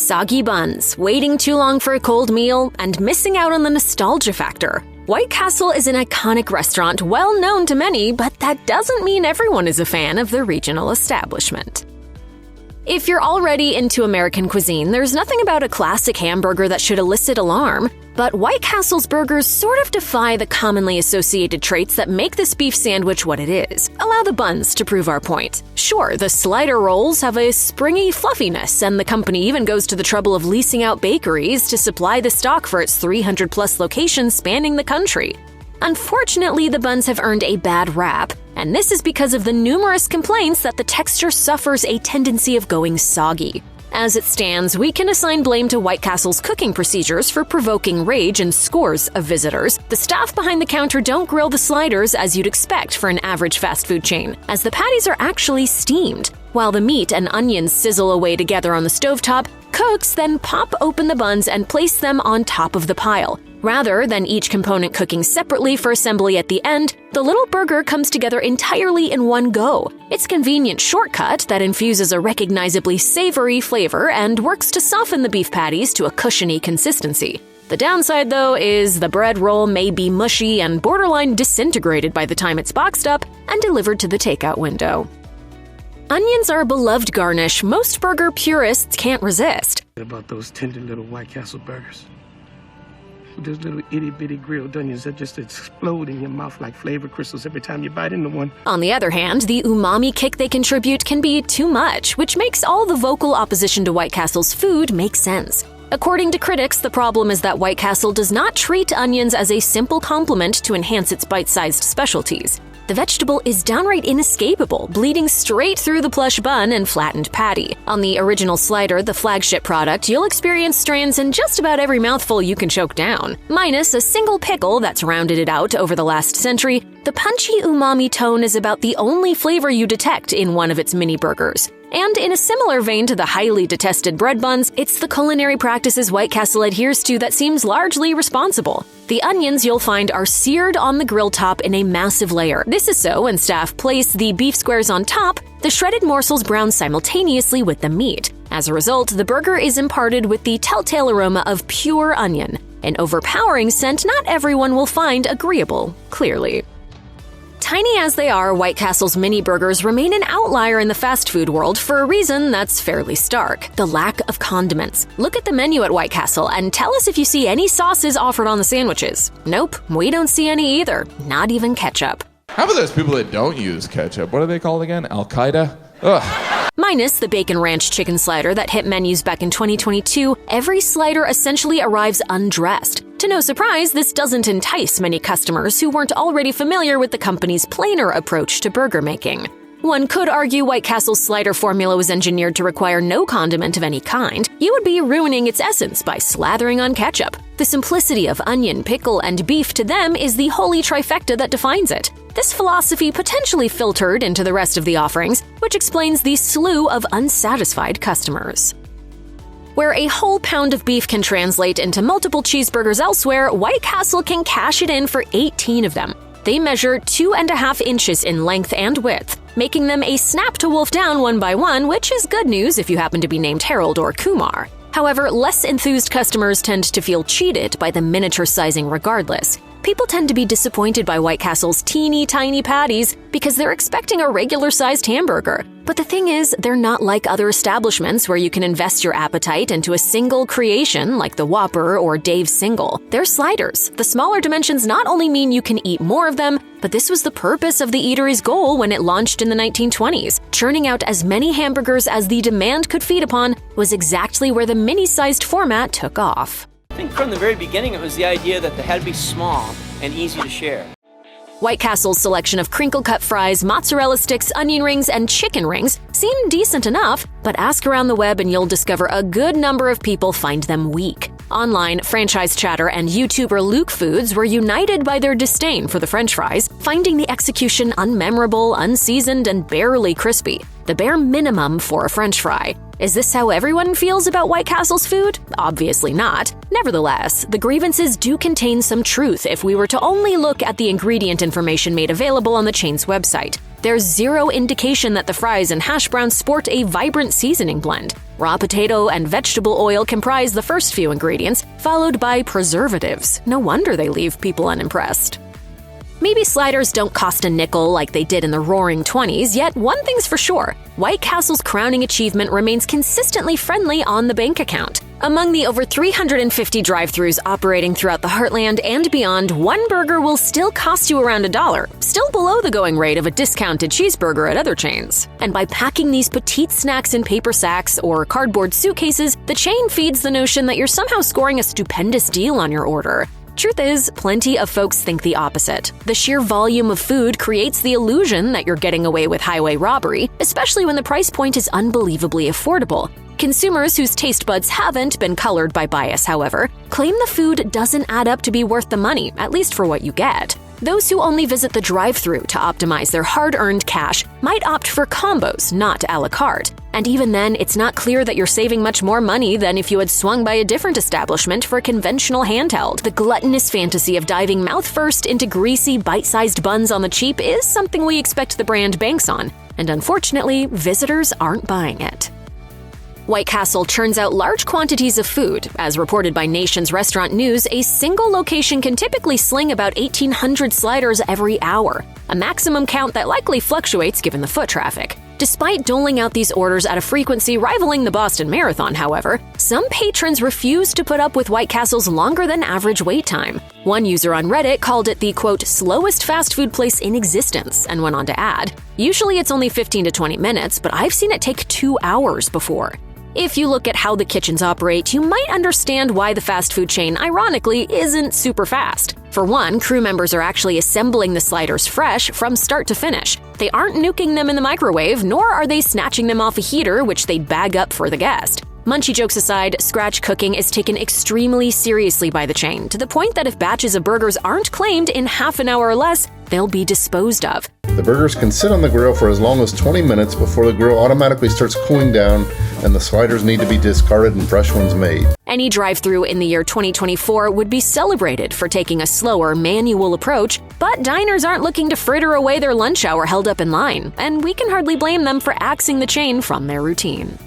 Soggy buns, waiting too long for a cold meal, and missing out on the nostalgia factor. White Castle is an iconic restaurant well known to many, but that doesn't mean everyone is a fan of the regional establishment. If you're already into American cuisine, there's nothing about a classic hamburger that should elicit alarm. But White Castle's burgers sort of defy the commonly associated traits that make this beef sandwich what it is. Allow the buns to prove our point. Sure, the slider rolls have a springy fluffiness, and the company even goes to the trouble of leasing out bakeries to supply the stock for its 300-plus locations spanning the country. Unfortunately, the buns have earned a bad rap, and this is because of the numerous complaints that the texture suffers a tendency of going soggy. As it stands, we can assign blame to White Castle's cooking procedures for provoking rage in scores of visitors. The staff behind the counter don't grill the sliders as you'd expect for an average fast food chain, as the patties are actually steamed. While the meat and onions sizzle away together on the stovetop, cooks then pop open the buns and place them on top of the pile. Rather than each component cooking separately for assembly at the end, the little burger comes together entirely in one go. It's a convenient shortcut that infuses a recognizably savory flavor and works to soften the beef patties to a cushiony consistency. The downside, though, is the bread roll may be mushy and borderline disintegrated by the time it's boxed up and delivered to the takeout window. Onions are a beloved garnish most burger purists can't resist. About those tender little White Castle burgers. Those little itty-bitty grilled onions that just explode in your mouth like flavor crystals every time you bite into one. On the other hand, the umami kick they contribute can be too much, which makes all the vocal opposition to White Castle's food make sense. According to critics, the problem is that White Castle does not treat onions as a simple complement to enhance its bite-sized specialties. The vegetable is downright inescapable, bleeding straight through the plush bun and flattened patty. On the original slider, the flagship product, you'll experience strands in just about every mouthful you can choke down. Minus a single pickle that's rounded it out over the last century, the punchy umami tone is about the only flavor you detect in one of its mini burgers. And in a similar vein to the highly detested bread buns, it's the culinary practices White Castle adheres to that seems largely responsible. The onions you'll find are seared on the grill top in a massive layer. This is so when staff place the beef squares on top, the shredded morsels brown simultaneously with the meat. As a result, the burger is imparted with the telltale aroma of pure onion, an overpowering scent not everyone will find agreeable, clearly. Tiny as they are, White Castle's mini burgers remain an outlier in the fast food world for a reason that's fairly stark: the lack of condiments. Look at the menu at White Castle and tell us if you see any sauces offered on the sandwiches. Nope, we don't see any either, not even ketchup. How about those people that don't use ketchup? What are they called again? Al-Qaeda? Ugh. Minus the bacon ranch chicken slider that hit menus back in 2022, every slider essentially arrives undressed. To no surprise, this doesn't entice many customers who weren't already familiar with the company's plainer approach to burger making. One could argue White Castle's slider formula was engineered to require no condiment of any kind. You would be ruining its essence by slathering on ketchup. The simplicity of onion, pickle, and beef to them is the holy trifecta that defines it. This philosophy potentially filtered into the rest of the offerings, which explains the slew of unsatisfied customers. Where a whole pound of beef can translate into multiple cheeseburgers elsewhere, White Castle can cash it in for 18 of them. They measure 2.5 inches in length and width, making them a snap to wolf down one by one, which is good news if you happen to be named Harold or Kumar. However, less enthused customers tend to feel cheated by the miniature sizing regardless. People tend to be disappointed by White Castle's teeny tiny patties because they're expecting a regular-sized hamburger. But the thing is, they're not like other establishments where you can invest your appetite into a single creation like the Whopper or Dave's Single. They're sliders. The smaller dimensions not only mean you can eat more of them, but this was the purpose of the eatery's goal when it launched in the 1920s. Churning out as many hamburgers as the demand could feed upon was exactly where the mini-sized format took off. I think from the very beginning it was the idea that they had to be small and easy to share. White Castle's selection of crinkle-cut fries, mozzarella sticks, onion rings, and chicken rings seem decent enough, but ask around the web and you'll discover a good number of people find them weak. Online, franchise chatter and YouTuber Luke Foods were united by their disdain for the French fries, finding the execution unmemorable, unseasoned, and barely crispy. The bare minimum for a French fry. Is this how everyone feels about White Castle's food? Obviously not. Nevertheless, the grievances do contain some truth if we were to only look at the ingredient information made available on the chain's website. There's zero indication that the fries and hash browns sport a vibrant seasoning blend. Raw potato and vegetable oil comprise the first few ingredients, followed by preservatives. No wonder they leave people unimpressed. Maybe sliders don't cost a nickel like they did in the roaring 20s, yet one thing's for sure, White Castle's crowning achievement remains consistently friendly on the bank account. Among the over 350 drive-thrus operating throughout the heartland and beyond, one burger will still cost you around $1, still below the going rate of a discounted cheeseburger at other chains. And by packing these petite snacks in paper sacks or cardboard suitcases, the chain feeds the notion that you're somehow scoring a stupendous deal on your order. Truth is, plenty of folks think the opposite. The sheer volume of food creates the illusion that you're getting away with highway robbery, especially when the price point is unbelievably affordable. Consumers whose taste buds haven't been colored by bias, however, claim the food doesn't add up to be worth the money, at least for what you get. Those who only visit the drive-thru to optimize their hard-earned cash might opt for combos, not a la carte. And even then, it's not clear that you're saving much more money than if you had swung by a different establishment for a conventional handheld. The gluttonous fantasy of diving mouth-first into greasy, bite-sized buns on the cheap is something we expect the brand banks on, and unfortunately, visitors aren't buying it. White Castle churns out large quantities of food. As reported by Nation's Restaurant News, a single location can typically sling about 1,800 sliders every hour, a maximum count that likely fluctuates given the foot traffic. Despite doling out these orders at a frequency rivaling the Boston Marathon, however, some patrons refuse to put up with White Castle's longer-than-average wait time. One user on Reddit called it the, quote, slowest fast food place in existence, and went on to add, usually it's only 15 to 20 minutes, but I've seen it take 2 hours before. If you look at how the kitchens operate, you might understand why the fast food chain, ironically, isn't super fast. For one, crew members are actually assembling the sliders fresh from start to finish. They aren't nuking them in the microwave, nor are they snatching them off a heater, which they bag up for the guest. Munchie jokes aside, scratch cooking is taken extremely seriously by the chain, to the point that if batches of burgers aren't claimed in half an hour or less, they'll be disposed of. The burgers can sit on the grill for as long as 20 minutes before the grill automatically starts cooling down and the sliders need to be discarded and fresh ones made. Any drive-thru in the year 2024 would be celebrated for taking a slower, manual approach, but diners aren't looking to fritter away their lunch hour held up in line, and we can hardly blame them for axing the chain from their routine.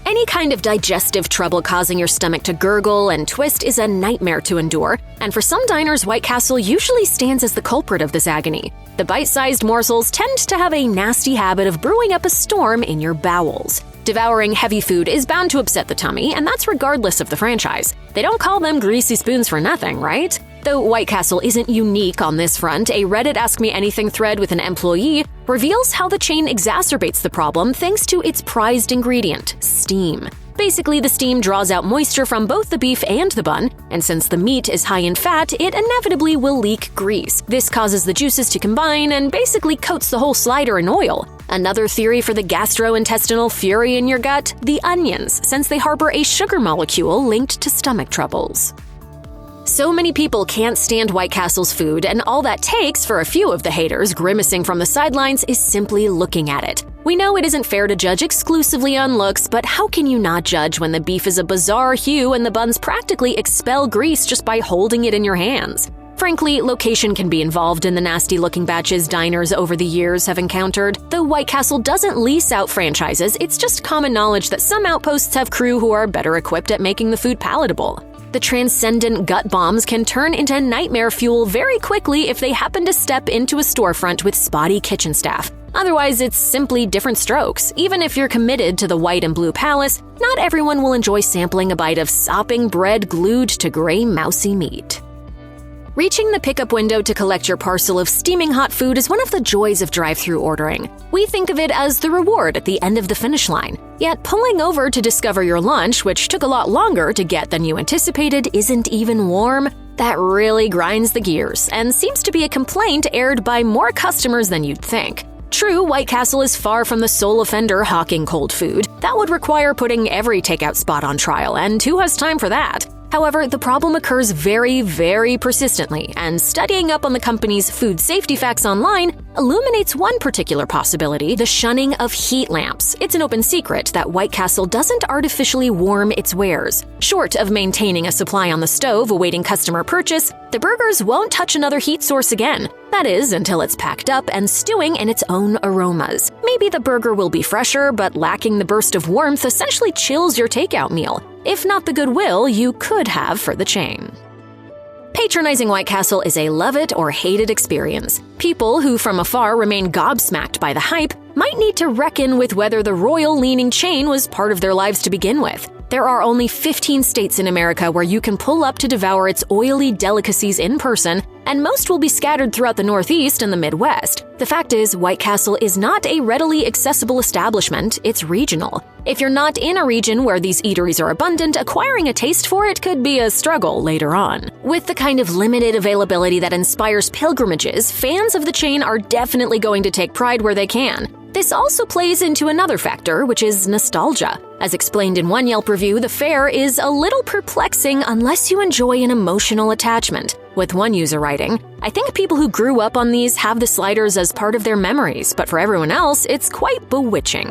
Any kind of digestive trouble causing your stomach to gurgle and twist is a nightmare to endure, and for some diners, White Castle usually stands as the culprit of this agony. The bite-sized morsels tend to have a nasty habit of brewing up a storm in your bowels. Devouring heavy food is bound to upset the tummy, and that's regardless of the franchise. They don't call them greasy spoons for nothing, right? Though White Castle isn't unique on this front, a Reddit Ask Me Anything thread with an employee reveals how the chain exacerbates the problem thanks to its prized ingredient, steam. Basically, the steam draws out moisture from both the beef and the bun, and since the meat is high in fat, it inevitably will leak grease. This causes the juices to combine and basically coats the whole slider in oil. Another theory for the gastrointestinal fury in your gut? The onions, since they harbor a sugar molecule linked to stomach troubles. So many people can't stand White Castle's food, and all that takes for a few of the haters grimacing from the sidelines is simply looking at it. We know it isn't fair to judge exclusively on looks, but how can you not judge when the beef is a bizarre hue and the buns practically expel grease just by holding it in your hands? Frankly, location can be involved in the nasty-looking batches diners over the years have encountered. Though White Castle doesn't lease out franchises, it's just common knowledge that some outposts have crew who are better equipped at making the food palatable. The transcendent gut bombs can turn into nightmare fuel very quickly if they happen to step into a storefront with spotty kitchen staff. Otherwise, it's simply different strokes. Even if you're committed to the white and blue palace, not everyone will enjoy sampling a bite of sopping bread glued to gray, mousy meat. Reaching the pickup window to collect your parcel of steaming hot food is one of the joys of drive-thru ordering. We think of it as the reward at the end of the finish line. Yet pulling over to discover your lunch, which took a lot longer to get than you anticipated, isn't even warm. That really grinds the gears, and seems to be a complaint aired by more customers than you'd think. True, White Castle is far from the sole offender hawking cold food. That would require putting every takeout spot on trial, and who has time for that? However, the problem occurs very, very persistently, and studying up on the company's food safety facts online illuminates one particular possibility: the shunning of heat lamps. It's an open secret that White Castle doesn't artificially warm its wares. Short of maintaining a supply on the stove awaiting customer purchase, the burgers won't touch another heat source again. That is, until it's packed up and stewing in its own aromas. Maybe the burger will be fresher, but lacking the burst of warmth essentially chills your takeout meal, if not the goodwill you could have for the chain. Patronizing White Castle is a love it or hate it experience. People who from afar remain gobsmacked by the hype might need to reckon with whether the royal-leaning chain was part of their lives to begin with. There are only 15 states in America where you can pull up to devour its oily delicacies in person, and most will be scattered throughout the Northeast and the Midwest. The fact is, White Castle is not a readily accessible establishment, it's regional. If you're not in a region where these eateries are abundant, acquiring a taste for it could be a struggle later on. With the kind of limited availability that inspires pilgrimages, fans of the chain are definitely going to take pride where they can. This also plays into another factor, which is nostalgia. As explained in one Yelp review, the fare is a little perplexing unless you enjoy an emotional attachment. With one user writing, "I think people who grew up on these have the sliders as part of their memories, but for everyone else, it's quite bewitching."